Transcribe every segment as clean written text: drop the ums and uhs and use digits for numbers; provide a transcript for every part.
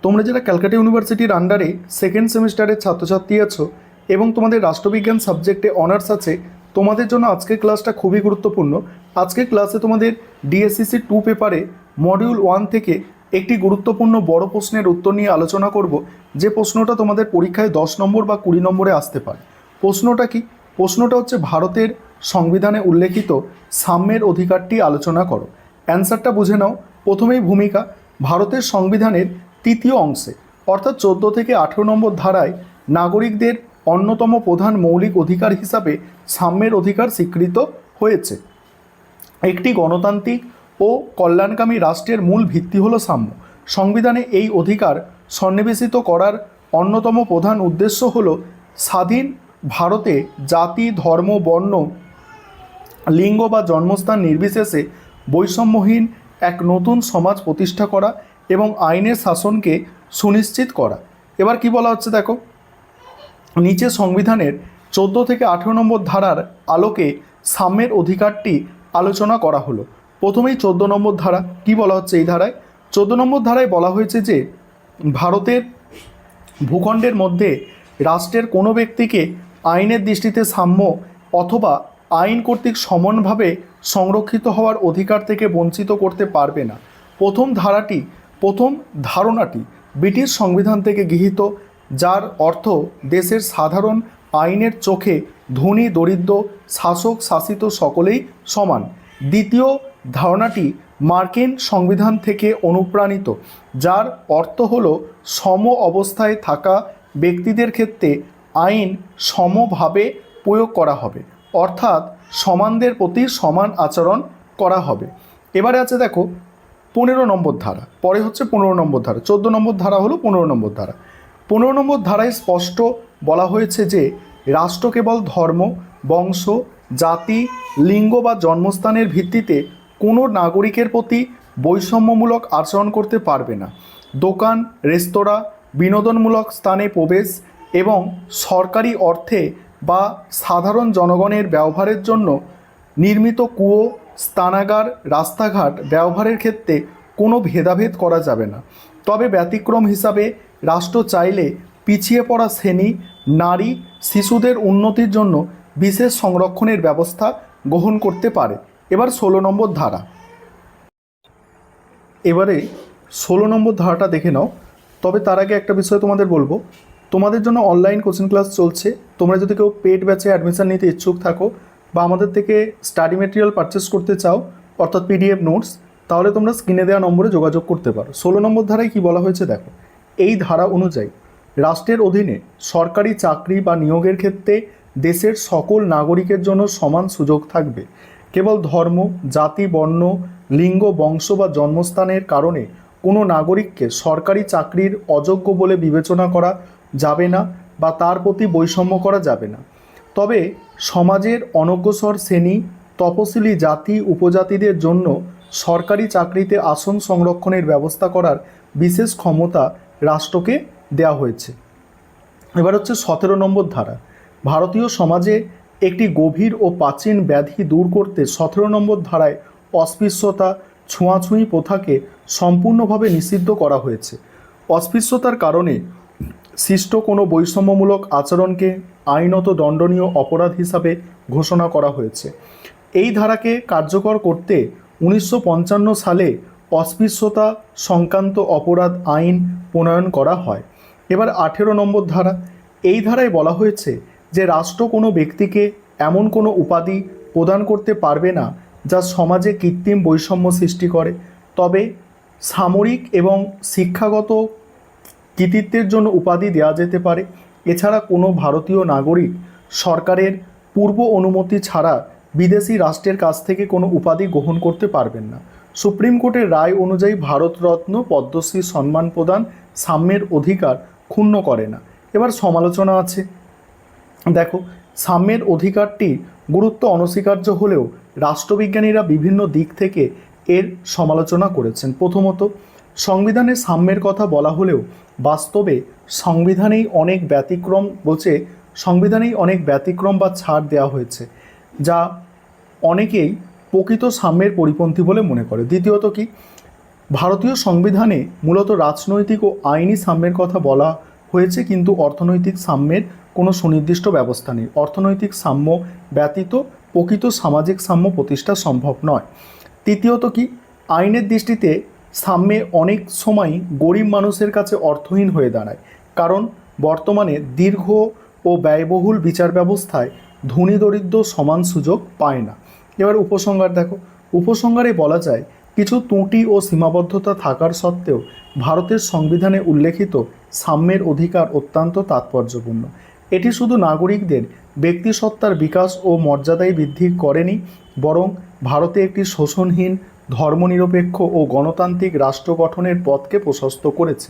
তোমরা যারা ক্যালকাটা ইউনিভার্সিটির আন্ডারে সেকেন্ড সেমিস্টারের ছাত্রছাত্রী আছো এবং তোমাদের রাষ্ট্রবিজ্ঞান সাবজেক্টে অনার্স আছে, তোমাদের জন্য আজকের ক্লাসটা খুবই গুরুত্বপূর্ণ। আজকের ক্লাসে তোমাদের ডিএসসিসি 2 পেপারে মডিউল 1 থেকে একটি গুরুত্বপূর্ণ বড় প্রশ্নের উত্তর নিয়ে আলোচনা করব, যে প্রশ্নটা তোমাদের পরীক্ষায় 10 নম্বর বা 20 নম্বরে আসতে পারে। প্রশ্নটা কি? প্রশ্নটা হচ্ছে ভারতের সংবিধানে উল্লেখিত সাম্যের অধিকারটি আলোচনা করো। অ্যান্সারটা বুঝে নাও। প্রথমেই ভূমিকা। ভারতের সংবিধানের তৃতীয় অংশে অর্থাৎ 14 থেকে 18 নম্বর ধারায় নাগরিকদের অন্যতম প্রধান মৌলিক অধিকার হিসাবে সাম্যের অধিকার স্বীকৃত হয়েছে। একটি গণতান্ত্রিক ও কল্যাণকামী রাষ্ট্রের মূল ভিত্তি হলো সাম্য। সংবিধানে এই অধিকার সন্নিবেশিত করার অন্যতম প্রধান উদ্দেশ্য হলো স্বাধীন ভারতে জাতি, ধর্ম, বর্ণ, লিঙ্গ বা জন্মস্থান নির্বিশেষে বৈষম্যহীন এক নতুন সমাজ প্রতিষ্ঠা করা এবং আইনের শাসনকে সুনিশ্চিত করা। এবার কি বলা হচ্ছে দেখো, নিচে সংবিধানের 14 থেকে 18 নম্বর ধারার আলোকে সাম্যের অধিকারটি আলোচনা করা হলো। প্রথমেই 14 নম্বর ধারা কি বলা হচ্ছে? এই ধারায় 14 নম্বর ধারায় বলা হয়েছে যে ভারতের ভূখণ্ডের মধ্যে রাষ্ট্রের কোনো ব্যক্তিকে আইনের দৃষ্টিতে সাম্য অথবা আইন কর্তৃক সমানভাবে সংরক্ষিত হওয়ার অধিকার থেকে বঞ্চিত করতে পারবে না। প্রথম ধারণাটি ব্রিটিশ সংবিধান থেকে গৃহীত, যার অর্থ দেশের সাধারণ আইনের চোখে ধনী দরিদ্র, শাসক শাসিত সকলেই সমান। দ্বিতীয় ধারণাটি মার্কিন সংবিধান থেকে অনুপ্রাণিত, যার অর্থ হল সম অবস্থায় থাকা ব্যক্তিদের ক্ষেত্রে আইন সমভাবে প্রয়োগ করা হবে, অর্থাৎ সমানদের প্রতি সমান আচরণ করা হবে। এবারে আছে দেখো 15 নম্বর ধারা, পরে হচ্ছে 15 নম্বর ধারা। 14 নম্বর ধারা হলো 15 নম্বর ধারা। 15 নম্বর ধারায় স্পষ্ট বলা হয়েছে যে রাষ্ট্র কেবল ধর্ম, বংশ, জাতি, লিঙ্গ বা জন্মস্থানের ভিত্তিতে কোনো নাগরিকের প্রতি বৈষম্যমূলক আচরণ করতে পারবে না। দোকান, রেস্তোরাঁ, বিনোদনমূলক স্থানে প্রবেশ এবং সরকারি অর্থে বা সাধারণ জনগণের ব্যবহারের জন্য নির্মিত কুয়ো, স্নানাগার, রাস্তাঘাট ব্যবহারের ক্ষেত্রে কোনো ভেদাভেদ করা যাবে না। তবে ব্যতিক্রম হিসাবে রাষ্ট্র চাইলে পিছিয়ে পড়া শ্রেণী, নারী, শিশুদের উন্নতির জন্য বিশেষ সংরক্ষণের ব্যবস্থা গ্রহণ করতে পারে। এবার 16 নম্বর ধারা। এবারে 16 নম্বর ধারাটা দেখে নাও। তবে তার আগে একটা বিষয় তোমাদের বলবো, তোমাদের জন্য অনলাইন কোচিং ক্লাস চলছে। তোমরা যদি কেউ পেড ব্যাচে অ্যাডমিশন নিতে ইচ্ছুক থাকো বা আমাদের থেকে স্টাডি মেটেরিয়াল পারচেস করতে চাও, অর্থাৎ পিডিএফ নোটস, তাহলে তোমরা স্ক্রিনে দেওয়া নম্বরে যোগাযোগ করতে পারো। 16 নম্বর ধারায় কি বলা হয়েছে দেখো, এই ধারা অনুযায়ী রাষ্ট্রের অধীনে সরকারি চাকরি বা নিয়োগের ক্ষেত্রে দেশের সকল নাগরিকের জন্য সমান সুযোগ থাকবে। কেবল ধর্ম, জাতি, বর্ণ, লিঙ্গ, বংশ বা জন্মস্থানের কারণে কোনো নাগরিককে সরকারি চাকরির অযোগ্য বলে বিবেচনা করা যাবে না বা তার প্রতি বৈষম্য করা যাবে না। তবে সমাজের অনগ্রসর শ্রেণী, তপশিলি জাতি, উপজাতিদের জন্য সরকারি চাকরিতে আসন সংরক্ষণের ব্যবস্থা করার বিশেষ ক্ষমতা রাষ্ট্রকে দেওয়া হয়েছে। এবার হচ্ছে 17 নম্বর ধারা। ভারতীয় সমাজে একটি গভীর ও প্রাচীন ব্যাধি দূর করতে 17 নম্বর ধারায় অস্পৃশ্যতা, ছোঁয়াছুঁয়ি প্রথাকে সম্পূর্ণভাবে নিষিদ্ধ করা হয়েছে। অস্পৃশ্যতার কারণে সৃষ্ট কোনো বৈষম্যমূলক আচরণকে আইনত দণ্ডনীয় অপরাধ হিসাবে ঘোষণা করা হয়েছে। এই ধারাকে কার্যকর করতে 1955 সালে অস্পৃশ্যতা সংক্রান্ত অপরাধ আইন প্রণয়ন করা হয়। এবার 18 নম্বর ধারা। এই ধারায় বলা হয়েছে যে রাষ্ট্র কোনো ব্যক্তিকে এমন কোনো উপাধি প্রদান করতে পারবে না যা সমাজে কৃত্রিম বৈষম্য সৃষ্টি করে। তবে সামরিক এবং শিক্ষাগত কৃতিত্বের জন্য উপাধি দেওয়া যেতে পারে। এছাড়া কোনো ভারতীয় নাগরিক সরকারের পূর্ব অনুমতি ছাড়া বিদেশি রাষ্ট্রের কাছ থেকে কোনো উপাধি গ্রহণ করতে পারবেন না। সুপ্রিম কোর্টের রায় অনুযায়ী ভারতরত্ন, পদ্মশ্রী সম্মান প্রদান সাম্যের অধিকার ক্ষুণ্ণ করে না। এবার সমালোচনা আছে। দেখো, সাম্যের অধিকারটি গুরুত্ব অনস্বীকার্য হলেও রাষ্ট্রবিজ্ঞানীরা বিভিন্ন দিক থেকে এর সমালোচনা করেছেন। প্রথমত, সংবিধানে সাম্যের কথা বলা হলেও বাস্তবে সংবিধানেই অনেক ব্যতিক্রম বা ছাড় দেওয়া হয়েছে, যা অনেকেই প্রকৃত সাম্যের পরিপন্থী বলে মনে করে। দ্বিতীয়ত কি, ভারতীয় সংবিধানে মূলত রাজনৈতিক ও আইনি সাম্যের কথা বলা হয়েছে, কিন্তু অর্থনৈতিক সাম্যের কোনো সুনির্দিষ্ট ব্যবস্থা নেই। অর্থনৈতিক সাম্য ব্যতীত প্রকৃত সামাজিক সাম্য প্রতিষ্ঠা সম্ভব নয়। তৃতীয়ত কি, আইনের দৃষ্টিতে সাম্যে অনেক সময় গরিব মানুষের কাছে অর্থহীন হয়ে দাঁড়ায়, কারণ বর্তমানে দীর্ঘ ও ব্যয়বহুল বিচার ব্যবস্থায় ধনী দরিদ্র সমান সুযোগ পায় না। এবার উপসংহার দেখো, উপসংহারে বলা যায় কিছু ত্রুটি ও সীমাবদ্ধতা থাকার সত্ত্বেও ভারতের সংবিধানে উল্লেখিত সাম্যের অধিকার অত্যন্ত তাৎপর্যপূর্ণ। এটি শুধু নাগরিকদের ব্যক্তিসত্তার বিকাশ ও মর্যাদাই বৃদ্ধি করেনি, বরং ভারতে একটি শোষণহীন, ধর্মনিরপেক্ষ ও গণতান্ত্রিক রাষ্ট্র গঠনের পথকে প্রশস্ত করেছে।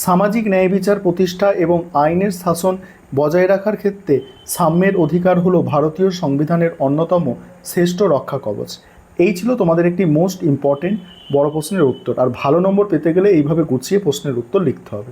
সামাজিক ন্যায় বিচার প্রতিষ্ঠা এবং আইনের শাসন বজায় রাখার ক্ষেত্রে সাম্যের অধিকার হলো ভারতীয় সংবিধানের অন্যতম শ্রেষ্ঠ রক্ষা কবচ। এই ছিল তোমাদের একটি মোস্ট ইম্পর্টেন্ট বড় প্রশ্নের উত্তর। আর ভালো নম্বর পেতে গেলে এইভাবে গুছিয়ে প্রশ্নের উত্তর লিখতে হবে।